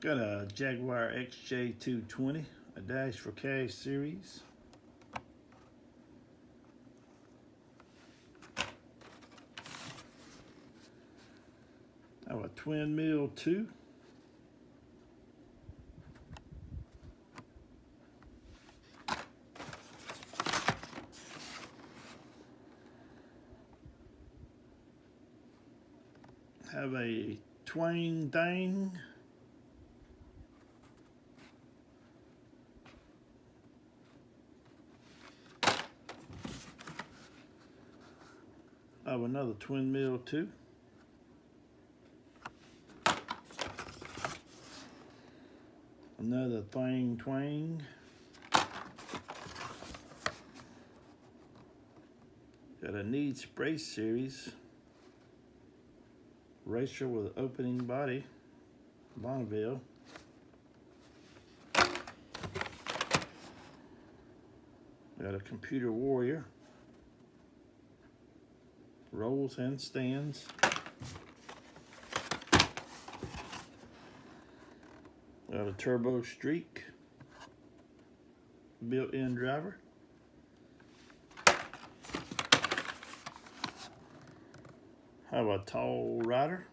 Got a Jaguar XJ220, a Dash for Cash series. I have a Twin Mill 2. Have a Twang Dang. I have another Twin Mill 2. Another Thang Twang. Got a Need Spray series. Racer with opening body. Bonneville. Got a Computer Warrior. Rolls and stands. Got a Turbo Streak. Built-in driver. Have a Tall Rider.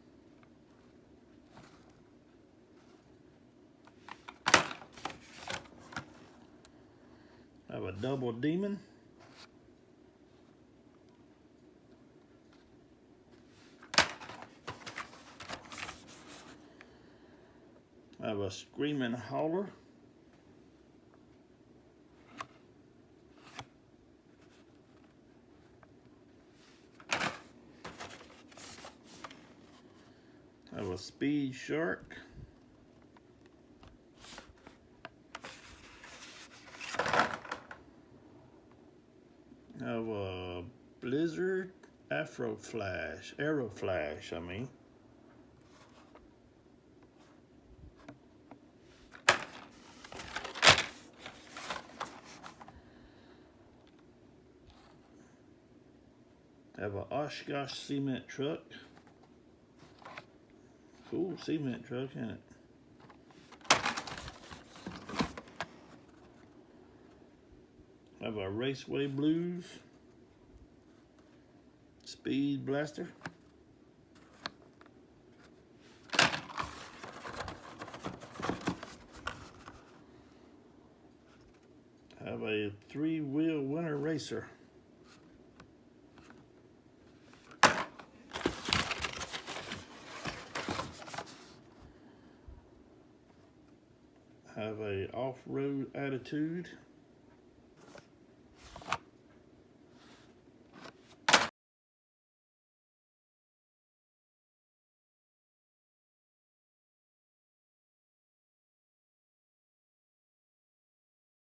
Have a Double Demon. Have a Screaming Hauler. Have a Speed Shark. Have a Blizzard Aeroflash, I mean. Have a Oshkosh cement truck. Cool cement truck, isn't it? Have a Raceway Blues. Speed Blaster. Have a 3-wheel Winter Racer. Have a Off-Road Attitude.